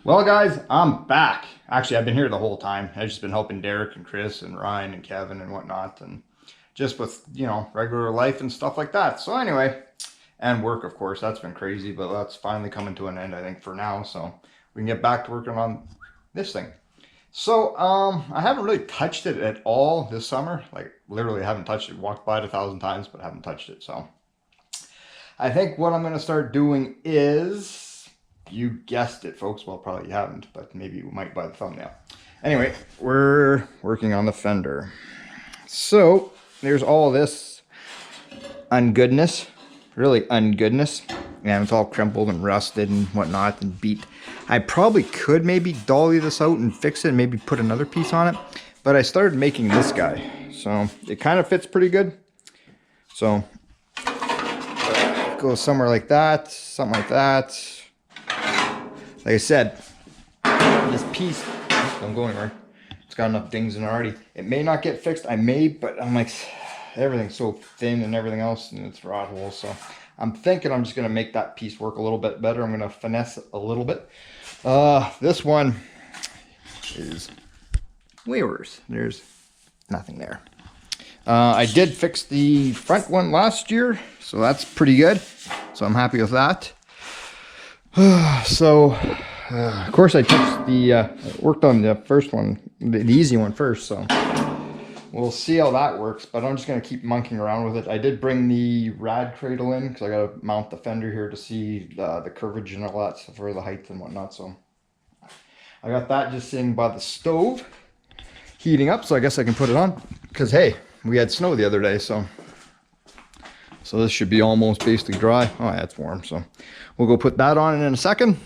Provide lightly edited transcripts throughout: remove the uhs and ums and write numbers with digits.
Well, guys, I'm back. Actually, I've been here the whole time. I've just been helping Derek and Chris and Ryan and Kevin and whatnot, and just with, regular life and stuff like that. So anyway, and work, of course, that's been crazy, but that's finally coming to an end, I think, for now. So we can get back to working on this thing. So, I haven't really touched it at all this summer. Like, literally haven't touched it. Walked by it 1,000 times, but haven't touched it. So I think what I'm going to start doing is, you guessed it, folks. Well, probably you haven't, but maybe you might by the thumbnail. Anyway, we're working on the fender. So there's all this ungoodness, really ungoodness, and it's all crumpled and rusted and whatnot and beat. I probably could maybe dolly this out and fix it and maybe put another piece on it, but I started making this guy, so it kind of fits pretty good. So go somewhere like that, something like that. Like I said, this piece, I'm going right. It's got enough dings in it already. It may not get fixed. I may, but I'm like, everything's so thin and everything else, and it's rod holes. So I'm thinking I'm just gonna make that piece work a little bit better. I'm gonna finesse it a little bit. This one is way worse. There's nothing there. I did fix the front one last year, so that's pretty good. So I'm happy with that. Of course, I touched the, worked on the first one, the easy one first, so we'll see how that works, but I'm just going to keep monkeying around with it. I did bring the rad cradle in, because I got to mount the fender here to see the curvage and all that stuff for the height and whatnot, so I got that just sitting by the stove, heating up, so I guess I can put it on, because hey, we had snow the other day, so this should be almost basically dry. Oh yeah, it's warm, so we'll go put that on in a second.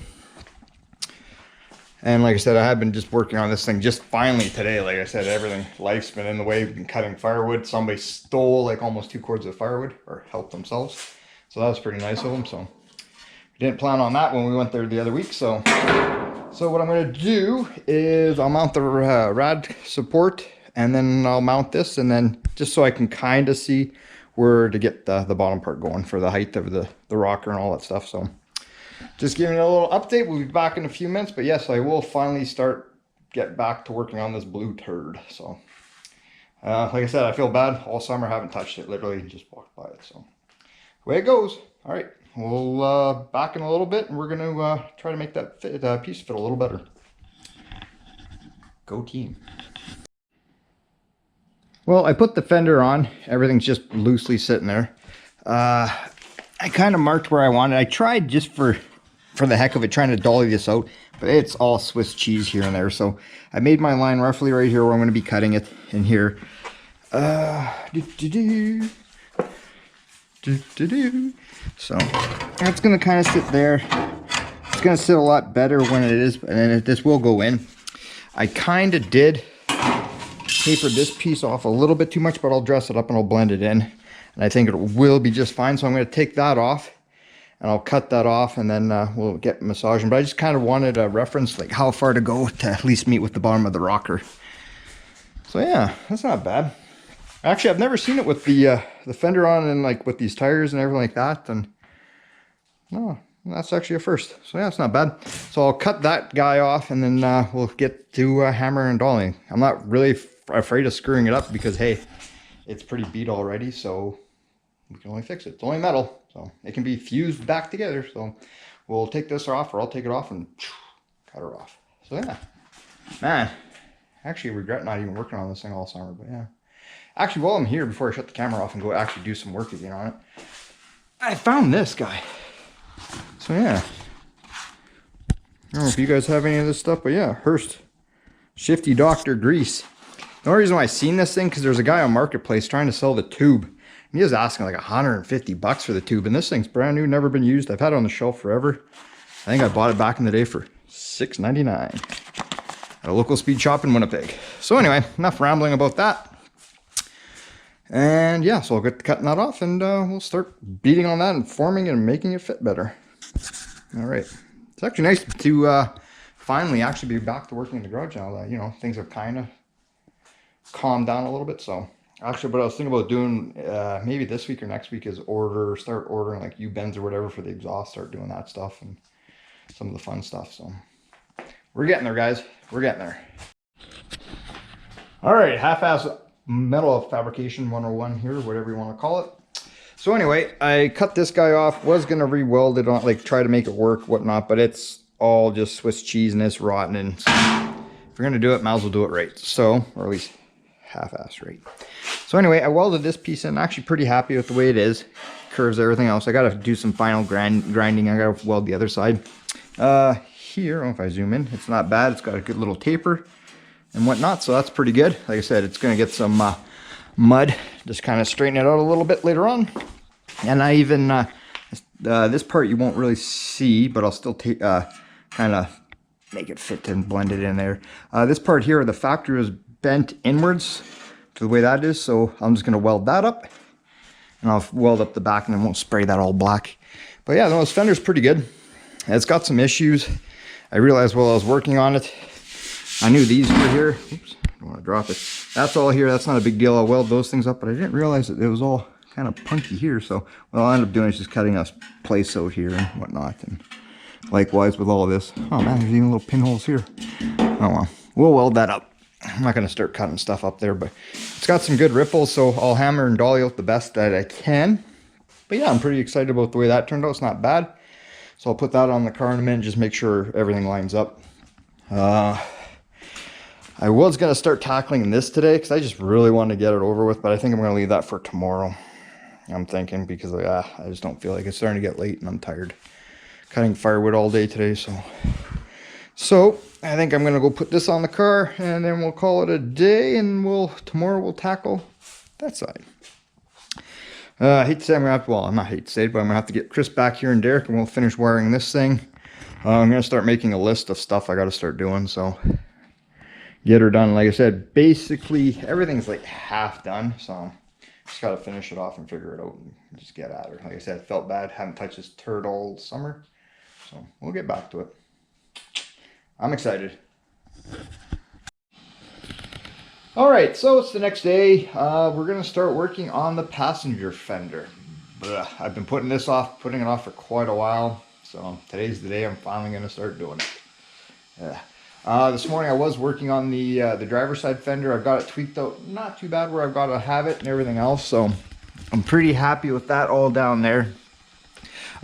And like I said, I have been just working on this thing just finally today. Like I said, life's been in the way. We've been cutting firewood. Somebody stole like almost 2 cords of firewood, or helped themselves. So that was pretty nice of them. So we didn't plan on that when we went there the other week. So what I'm going to do is I'll mount the rad support, and then I'll mount this, and then just so I can kind of see where to get the bottom part going for the height of the rocker and all that stuff. So just giving you a little update. We'll be back in a few minutes, but yes, I will finally get back to working on this blue turd. So like I said, I feel bad. All summer I haven't touched it, literally just walked by it. So the way it goes. All right, we'll back in a little bit, and we're going to try to make that piece fit a little better. Go team. Well, I put the fender on. Everything's just loosely sitting there. I kind of marked where I wanted. I tried just for the heck of it, trying to dolly this out, but it's all Swiss cheese here and there. So I made my line roughly right here where I'm going to be cutting it in here. So that's going to kind of sit there. It's going to sit a lot better when it is, and this will go in. I kind of did taper this piece off a little bit too much, but I'll dress it up and I'll blend it in, and I think it will be just fine. So I'm going to take that off, and I'll cut that off, and then we'll get massaging. But I just kind of wanted a reference, like how far to go to at least meet with the bottom of the rocker. So yeah, that's not bad. Actually, I've never seen it with the fender on, and like with these tires and everything like that, and no, that's actually a first. So yeah, it's not bad. So I'll cut that guy off, and then we'll get to hammer and dollying. I'm not really afraid of screwing it up, because hey, it's pretty beat already, so we can only fix it. It's only metal, so it can be fused back together. So we'll take this off, or I'll take it off and cut her off. So yeah, man, actually regret not even working on this thing all summer, but yeah. Actually, while I'm here, before I shut the camera off and go actually do some work again on it, I found this guy. So yeah, I don't know if you guys have any of this stuff, but yeah, Hurst Shifty Doctor Grease. The only reason why I seen this thing, because there's a guy on Marketplace trying to sell the tube, and he was asking like 150 bucks for the tube, and this thing's brand new, never been used. I've had it on the shelf forever. I think I bought it back in the day for $6.99 at a local speed shop in Winnipeg. So anyway, enough rambling about that. And yeah, so I'll get to cutting that off, and we'll start beating on that and forming it and making it fit better. All right, it's actually nice to finally actually be back to working in the garage now that things have kind of calmed down a little bit. So actually, what I was thinking about doing maybe this week or next week is start ordering like U-bends or whatever for the exhaust, start doing that stuff and some of the fun stuff. So We're getting there, guys. We're getting there. All right, half-ass metal fabrication 101 here, whatever you want to call it. So anyway, I cut this guy off, was going to re-weld it on, like try to make it work, whatnot, but it's all just Swiss cheese and it's rotten. And so if you're going to do it, might as well do it right. So, or at least half-ass right. So anyway, I welded this piece in. Actually pretty happy with the way it is. Curves, everything else. I got to do some final grinding. I got to weld the other side. Here, I don't know if I zoom in, it's not bad. It's got a good little taper and whatnot, so that's pretty good. Like I said, it's going to get some mud, just kind of straighten it out a little bit later on. And I even this part you won't really see, but I'll still take kind of make it fit and blend it in there. This part here, the factory was bent inwards to the way that is, so I'm just going to weld that up, and I'll weld up the back, and then won't spray that all black. But yeah, no, this fender's pretty good. It's got some issues. I realized while I was working on it, I knew these were here. Oops, I don't want to drop it. That's all here. That's not a big deal. I'll weld those things up, but I didn't realize that it was all kind of punky here. So what I'll end up doing is just cutting a place out here and whatnot. And likewise with all of this. Oh man, there's even little pinholes here. Oh well, we'll weld that up. I'm not going to start cutting stuff up there, but it's got some good ripples, so I'll hammer and dolly out the best that I can. But yeah, I'm pretty excited about the way that turned out. It's not bad. So I'll put that on the car in a minute, just make sure everything lines up. I was going to start tackling this today because I just really want to get it over with, but I think I'm going to leave that for tomorrow. I'm thinking because I just don't feel like it's starting to get late and I'm tired. Cutting firewood all day today, so I think I'm going to go put this on the car and then we'll call it a day, and tomorrow we'll tackle that side. I hate to say I'm going to have to, well, I'm not hate to say it, but I'm going to have to get Chris back here and Derek, and we'll finish wiring this thing. I'm going to start making a list of stuff I got to start doing, so get her done. Like I said, basically everything's like half done, so just got to finish it off and figure it out and just get at her. Like I said, I felt bad, haven't touched this turd all summer, so we'll get back to it. I'm excited. All right, so it's the next day. We're gonna start working on the passenger fender. I've been putting it off for quite a while. So today's the day I'm finally gonna start doing it. This morning I was working on the driver's side fender. I've got it tweaked out, not too bad where I've got to have it and everything else. So I'm pretty happy with that all down there.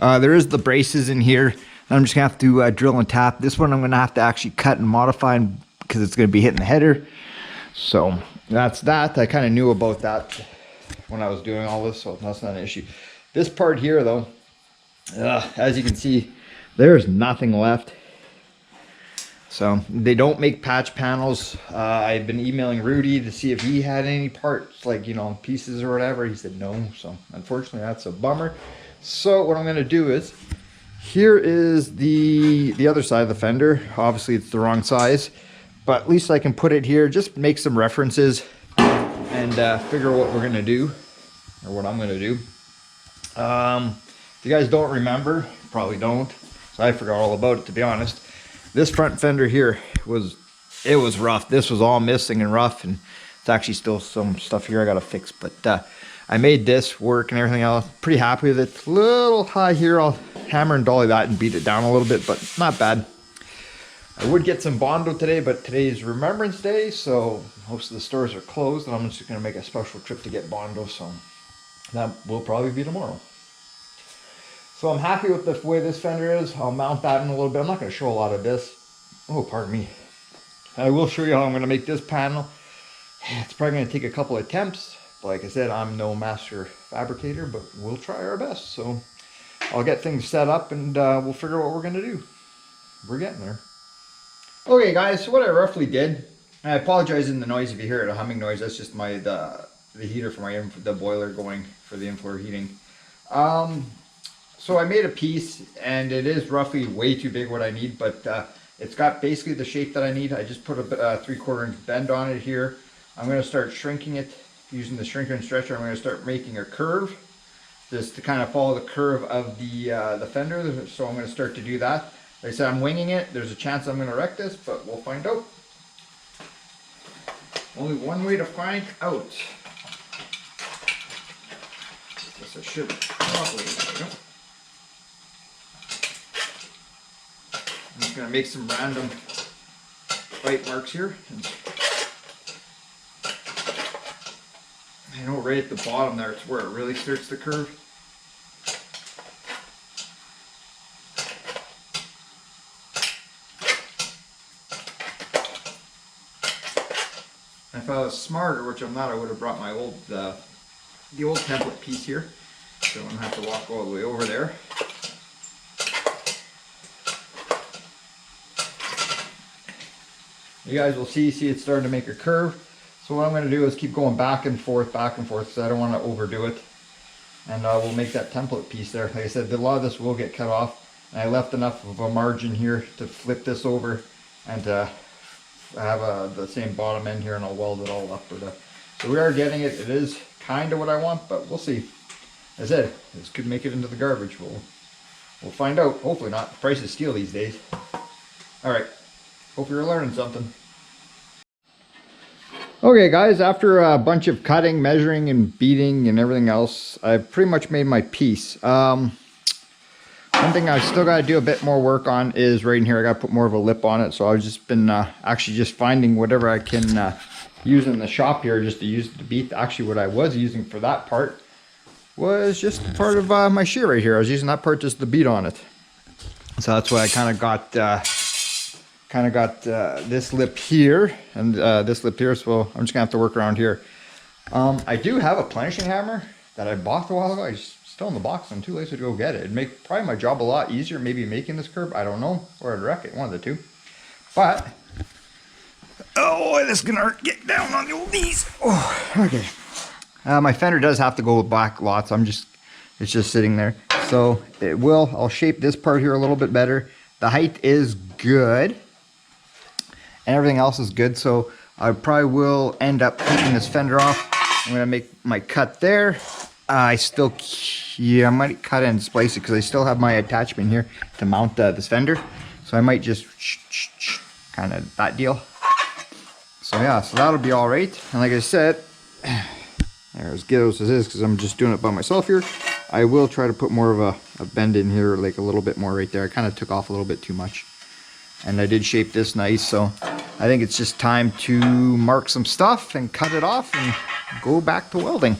There is the braces in here. I'm just gonna have to drill and tap. This one I'm gonna have to actually cut and modify because it's gonna be hitting the header. So that's that. I kind of knew about that when I was doing all this, so that's not an issue. This part here though, as you can see, there's nothing left. So they don't make patch panels. I've been emailing Rudy to see if he had any parts, like, you know, pieces or whatever. He said no, so unfortunately that's a bummer. So what I'm going to do is, here is the other side of the fender. Obviously it's the wrong size, but at least I can put it here, just make some references and figure out what we're gonna do, or what I'm gonna do. If you guys don't remember, probably don't, so I forgot all about it, to be honest. This front fender here was rough. This was all missing and rough, and it's actually still some stuff here I gotta fix, but I made this work and everything else. Pretty happy with it. It's a little high here. I'll hammer and dolly that and beat it down a little bit, but not bad. I would get some Bondo today, but today's Remembrance Day, so most of the stores are closed, and I'm just going to make a special trip to get Bondo, so that will probably be tomorrow. So I'm happy with the way this fender is. I'll mount that in a little bit. I'm not going to show a lot of this. Oh, pardon me. I will show you how I'm going to make this panel. It's probably going to take a couple attempts. Like I said, I'm no master fabricator, but we'll try our best. So I'll get things set up, and we'll figure out what we're going to do. We're getting there. Okay guys, so what I roughly did, I apologize in the noise if you hear it, a humming noise. That's just the heater for the boiler going for the in-floor heating. So I made a piece, and it is roughly way too big what I need, but it's got basically the shape that I need. I just put a 3/4 inch bend on it here. I'm going to start shrinking it using the shrinker and stretcher. I'm going to start making a curve just to kind of follow the curve of the fender. So I'm going to start to do that. Like I said, I'm winging it. There's a chance I'm going to wreck this, but we'll find out. Only one way to find out. Guess I should probably. I'm just going to make some random bite marks here. I know right at the bottom there, it's where it really starts to curve. If I was smarter, which I'm not, I would have brought my old, the old template piece here. So I'm gonna have to walk all the way over there. You guys will see it's starting to make a curve. So what I'm going to do is keep going back and forth, because I don't want to overdo it. And we'll make that template piece there. Like I said, a lot of this will get cut off. And I left enough of a margin here to flip this over and to have the same bottom end here, and I'll weld it all up. So we are getting it. It is kind of what I want, but we'll see. As I said, this could make it into the garbage. We'll find out. Hopefully not. The price of steel these days. All right. Hope you're learning something. Okay guys, after a bunch of cutting, measuring, and beating and everything else, I've pretty much made my piece. One thing I've still got to do a bit more work on is right in here. I got to put more of a lip on it. So I've just been actually just finding whatever I can use in the shop here just to use it to beat. Actually, what I was using for that part was just part of my shear right here. I was using that part just to beat on it. So that's why I kind of got this lip here and this lip here, so I'm just gonna have to work around here. I do have a planishing hammer that I bought a while ago. It's still in the box. I'm too lazy to go get it. It'd make probably my job a lot easier, maybe making this curve, I don't know, or I'd wreck it, one of the two. But oh, this is gonna hurt. Get down on your knees. Oh, okay. My fender does have to go back lots. It's just sitting there, so I'll shape this part here a little bit better. The height is good and everything else is good, so I probably will end up taking this fender off. I'm gonna make my cut there. I might cut it and splice it because I still have my attachment here to mount this fender. So I might just kind of that deal. So yeah, so that'll be all right. And like I said, as good as it is, because I'm just doing it by myself here, I will try to put more of a bend in here, like a little bit more right there. I kind of took off a little bit too much. And I did shape this nice, so I think it's just time to mark some stuff and cut it off and go back to welding.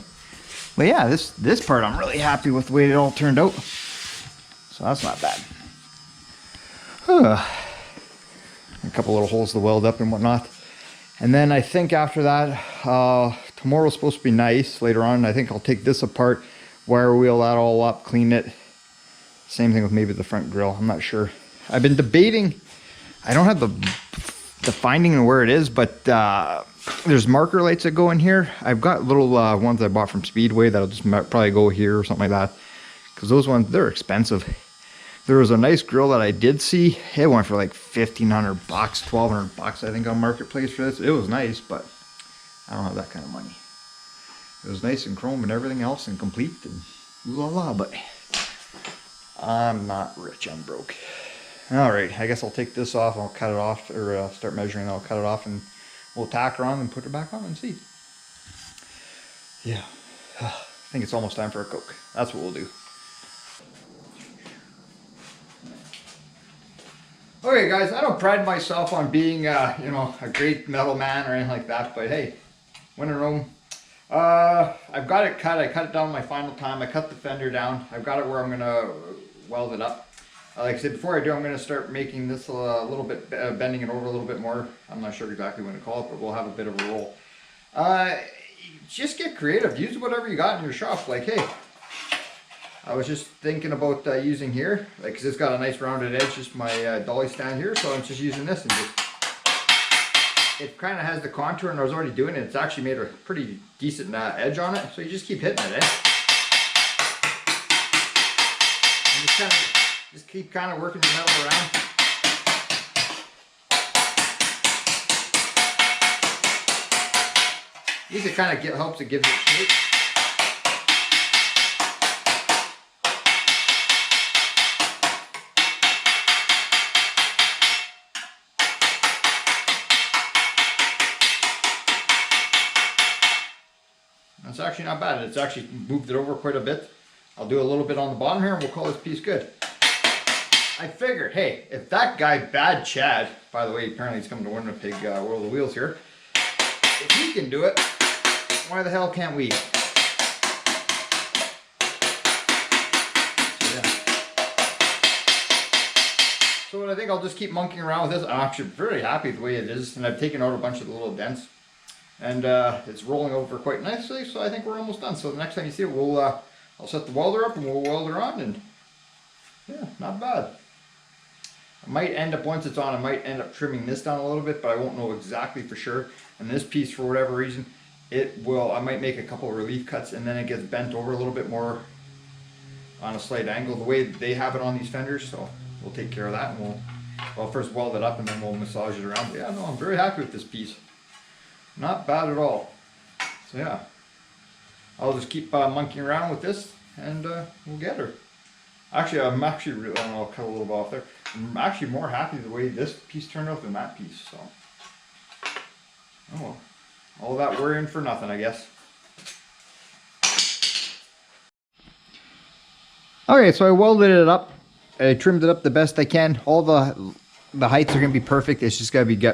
But yeah, this part I'm really happy with the way it all turned out. So that's not bad. A couple little holes to weld up and whatnot. And then I think after that, tomorrow's supposed to be nice. Later on, I think I'll take this apart, wire wheel that all up, clean it. Same thing with maybe the front grill, I'm not sure. I've been debating. I don't have the finding of where it is, but there's marker lights that go in here. I've got little ones I bought from Speedway that'll just probably go here or something like that. Because those ones, they're expensive. There was a nice grill that I did see. It went for like $1,500, $1,200 I think on Marketplace for this. It was nice, but I don't have that kind of money. It was nice and chrome and everything else and complete and ooh la la, but I'm not rich, I'm broke. All right, I guess I'll take this off. I'll cut it off, or start measuring. I'll cut it off, and we'll tack her on and put her back on and see. Yeah, I think it's almost time for a Coke. That's what we'll do. Okay, guys, I don't pride myself on being, a great metal man or anything like that, but hey, when in Rome. I've got it cut. I cut it down my final time. I cut the fender down. I've got it where I'm gonna weld it up. Like I said, before I do, I'm going to start making this a little bit, bending it over a little bit more. I'm not sure exactly what to call it, but we'll have a bit of a roll. Just get creative. Use whatever you got in your shop. Like, hey, I was just thinking about using here, like, because it's got a nice rounded edge, just my dolly stand here, so I'm just using this and just, it kind of has the contour, and I was already doing it. It's actually made a pretty decent edge on it, so you just keep hitting it, and just keep kind of working the metal around. These it kind of helps, it gives it shape. That's actually not bad. It's actually moved it over quite a bit. I'll do a little bit on the bottom here and we'll call this piece good. I figured, hey, if that guy, Bad Chad, by the way, apparently he's coming to Winnipeg World of Wheels here, if he can do it, why the hell can't we? So what I think I'll just keep monkeying around with this. I'm actually very happy the way it is, and I've taken out a bunch of the little dents, and it's rolling over quite nicely. So I think we're almost done. So the next time you see it, we'll I'll set the welder up and we'll weld her on, and yeah, not bad. I might end up, once it's on, I might end up trimming this down a little bit, but I won't know exactly for sure. And this piece, for whatever reason, I might make a couple of relief cuts, and then it gets bent over a little bit more on a slight angle, the way they have it on these fenders. So we'll take care of that, and we'll first weld it up and then we'll massage it around. But yeah, no, I'm very happy with this piece. Not bad at all. So yeah, I'll just keep monkeying around with this, and we'll get her. Actually, I'm actually really, I don't know, I'll cut a little bit off there. I'm actually more happy the way this piece turned out than that piece. So, oh, all that worrying for nothing, I guess. Okay, so I welded it up. I trimmed it up the best I can. All the heights are gonna be perfect. It's just gotta be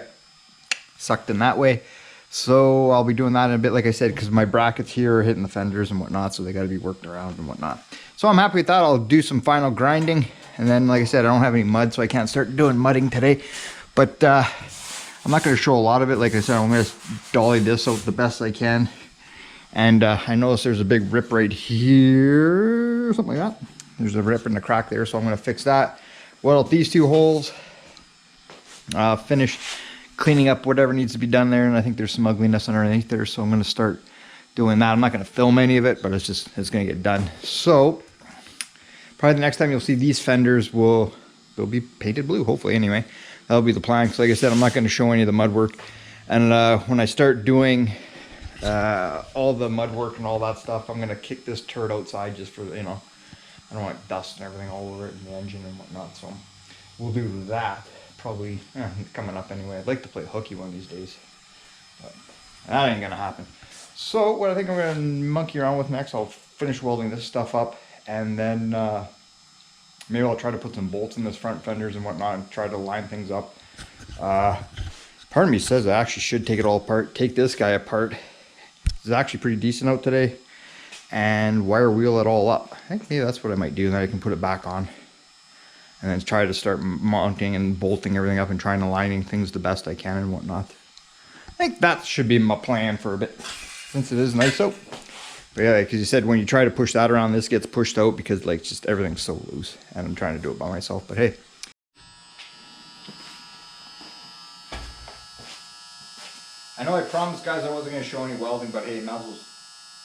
sucked in that way. So I'll be doing that in a bit, like I said, because my brackets here are hitting the fenders and whatnot, so they gotta be worked around and whatnot. So I'm happy with that. I'll do some final grinding, and then, like I said, I don't have any mud, so I can't start doing mudding today. But I'm not gonna show a lot of it. Like I said, I'm gonna dolly this out the best I can. And I noticed there's a big rip right here, something like that. There's a rip in the crack there, so I'm going to fix that. Weld these two holes. Finish cleaning up whatever needs to be done there, and I think there's some ugliness underneath there, so I'm going to start doing that. I'm not going to film any of it, but it's going to get done. So probably the next time you'll see these fenders they'll be painted blue, hopefully anyway. That'll be the plan. So like I said, I'm not going to show any of the mud work. And when I start doing all the mud work and all that stuff, I'm going to kick this turd outside just for, you know, I don't want dust and everything all over it in the engine and whatnot. So we'll do that probably coming up anyway. I'd like to play hooky one of these days, but that ain't going to happen. So what I think I'm going to monkey around with next, I'll finish welding this stuff up, and then maybe I'll try to put some bolts in this front fenders and whatnot and try to line things up. Part of me says I actually should take it all apart, take this guy apart. It's actually pretty decent out today, and wire wheel it all up. I think maybe that's what I might do, and then I can put it back on and then try to start mounting and bolting everything up and trying to lining things the best I can and whatnot. I think that should be my plan for a bit, since it is nice out. But yeah, because you said when you try to push that around, this gets pushed out because like just everything's so loose, and I'm trying to do it by myself. But hey, I know I promised guys I wasn't going to show any welding, but hey, might as well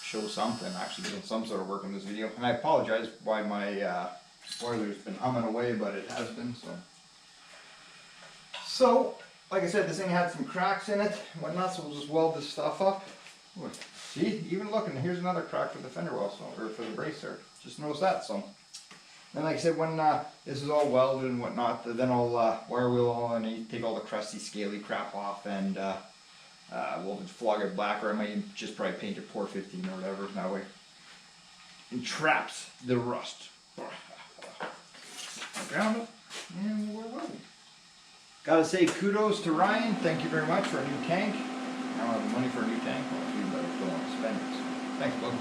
show something, actually doing some sort of work in this video. And I apologize why my spoiler's been humming away, but it has been. So like I said, this thing had some cracks in it and whatnot, so we'll just weld this stuff up. Ooh, see, even looking, here's another crack for the fender well, so, or for the brace there. Just noticed that. So then, like I said, when this is all welded and whatnot, then I'll wire wheel all underneath, take all the crusty, scaly crap off, and we'll just flog it black, or I might just probably paint it pour 15 or whatever, that way it traps the rust. Ground it, and we're welding. Gotta say kudos to Ryan, thank you very much for a new tank. I don't have the money for a new tank, well, you better still want to spend it. So thanks, bud.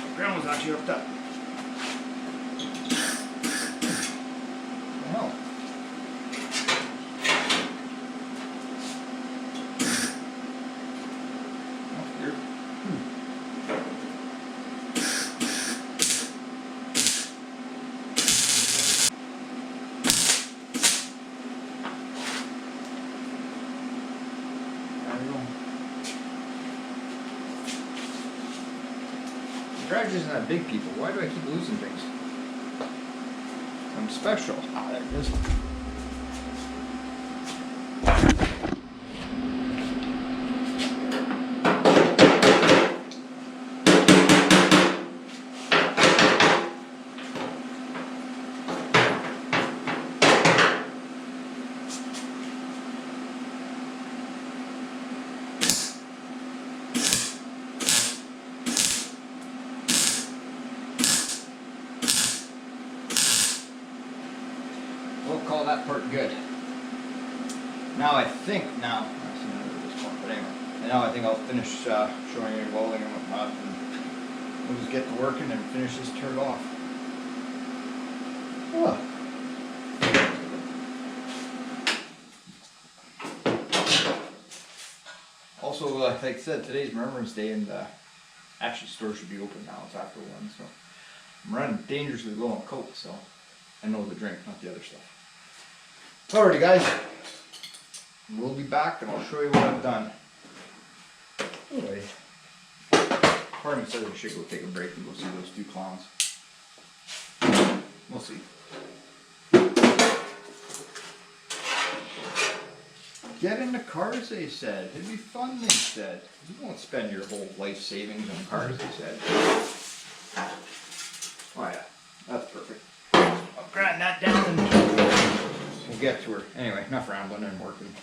The ground was actually hooked up. What the hell? The garage isn't that big, people. Why do I keep losing things? I'm special. Ah, there it is. I'll call that part good. Now I think, now I think I'll finish showing you welding and whatnot, and we'll just get to working and finish this turd off. Oh. Also, like I said, today's Remembrance Day, and actually stores should be open now. It's after 1, so I'm running dangerously low on Coke, so I know the drink, not the other stuff. Alrighty guys, we'll be back and I'll show you what I've done. Anyway, part of me said we should go take a break and go see those 2 clowns. We'll see. Get into cars, they said. It'd be fun, they said. You won't spend your whole life savings on cars, they said. Oh yeah, that's perfect. I'll grind that down and we'll get to her. Anyway, enough rambling and working.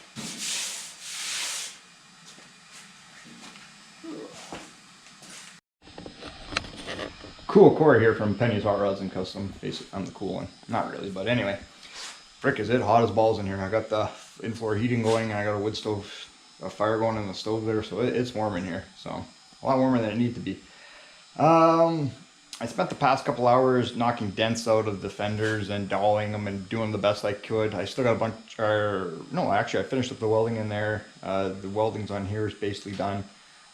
Cool, Cory here from Penny's Hot Rods and Custom. Basically, I'm the cool one. Not really, but anyway. Frick, is it hot as balls in here. I got the in-floor heating going, and I got a wood stove, a fire going in the stove there, so it's warm in here. So, a lot warmer than it needs to be. I spent the past couple hours knocking dents out of the fenders and dowling them and doing the best I could. I still got a bunch, no, actually I finished up the welding in there. The welding's on here is basically done.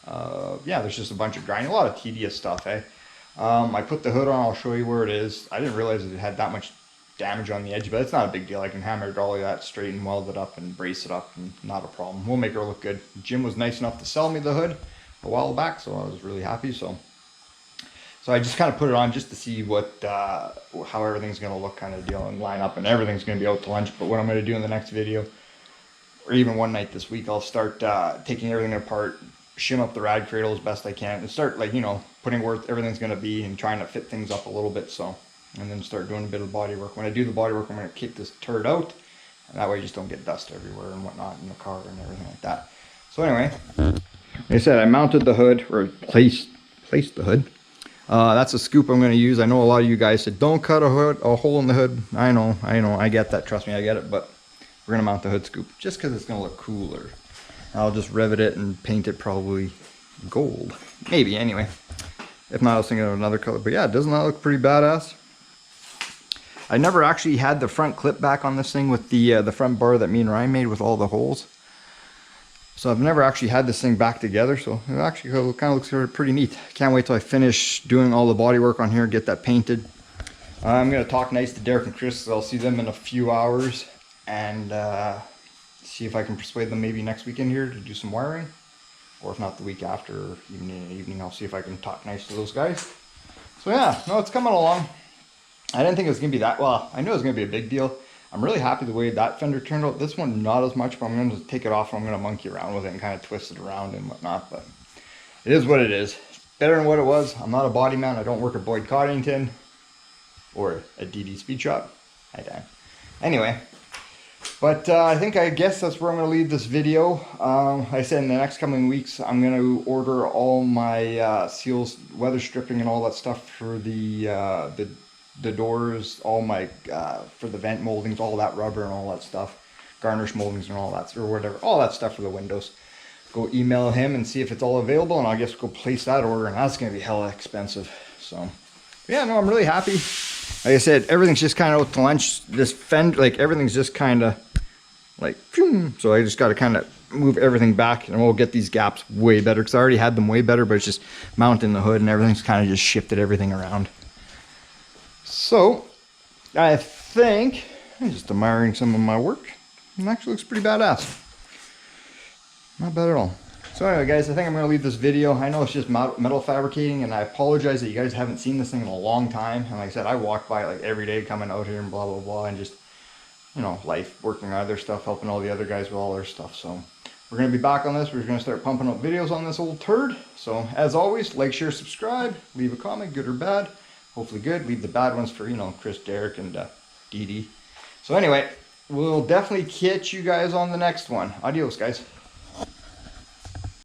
Yeah, there's just a bunch of grinding, a lot of tedious stuff, eh? I put the hood on, I'll show you where it is. I didn't realize it had that much damage on the edge, but it's not a big deal. I can hammer dolly that straight and weld it up and brace it up, and not a problem. We'll make her look good. Jim was nice enough to sell me the hood a while back, so I was really happy. So I just kind of put it on just to see what how everything's going to look, kind of deal, and line up, and everything's going to be out to lunch. But what I'm going to do in the next video, or even one night this week, I'll start taking everything apart, shim up the rad cradle as best I can, and start, like, you know, putting where everything's going to be and trying to fit things up a little bit. So, and then start doing a bit of body work. When I do the body work, I'm going to kick this turd out, and that way you just don't get dust everywhere and whatnot in the car and everything like that. So anyway, like I said, I mounted the hood, or placed the hood. That's a scoop I'm going to use. I know a lot of you guys said don't cut a hole in the hood. I know, I get that. Trust me, I get it. But we're going to mount the hood scoop just because it's going to look cooler. I'll just rivet it and paint it probably gold, maybe. Anyway, if not, I was thinking of another color. But yeah, doesn't that look pretty badass? I never actually had the front clip back on this thing with the front bar that me and Ryan made with all the holes. So I've never actually had this thing back together, so it actually kind of looks pretty neat. Can't wait till I finish doing all the body work on here, get that painted. I'm going to talk nice to Derek and Chris, so I'll see them in a few hours, and see if I can persuade them maybe next weekend here to do some wiring. Or if not, the week after, or even in the evening, I'll see if I can talk nice to those guys. So yeah, no, it's coming along. I didn't think it was going to be that, well, I knew it was going to be a big deal. I'm really happy the way that fender turned out. This one, not as much, but I'm going to take it off and I'm going to monkey around with it and kind of twist it around and whatnot. But it is what it is. Better than what it was. I'm not a body man. I don't work at Boyd Coddington or at DD Speed Shop. Hi, Dan. Anyway, but I guess that's where I'm going to leave this video. Like I said, in the next coming weeks, I'm going to order all my seals, weather stripping and all that stuff for the doors, all my, for the vent moldings, all that rubber and all that stuff, garnish moldings and all that, or whatever, all that stuff for the windows. Go email him and see if it's all available, and I'll just go place that order, and that's going to be hella expensive. So, yeah, no, I'm really happy. Like I said, everything's just kind of out to lunch. This fender, like, everything's just kind of, like, phew. So I just got to kind of move everything back, and we'll get these gaps way better, because I already had them way better, but it's just mounting the hood, and everything's kind of just shifted everything around. So, I think, I'm just admiring some of my work. It actually looks pretty badass. Not bad at all. So anyway, guys, I think I'm going to leave this video. I know it's just metal fabricating, and I apologize that you guys haven't seen this thing in a long time. And like I said, I walk by it like every day coming out here and blah, blah, blah, and just, you know, life, working on other stuff, helping all the other guys with all their stuff. So we're going to be back on this. We're going to start pumping up videos on this old turd. So as always, like, share, subscribe, leave a comment, good or bad. Hopefully good. Leave the bad ones for, you know, Chris, Derek, and Dee Dee. So anyway, we'll definitely catch you guys on the next one. Adios, guys.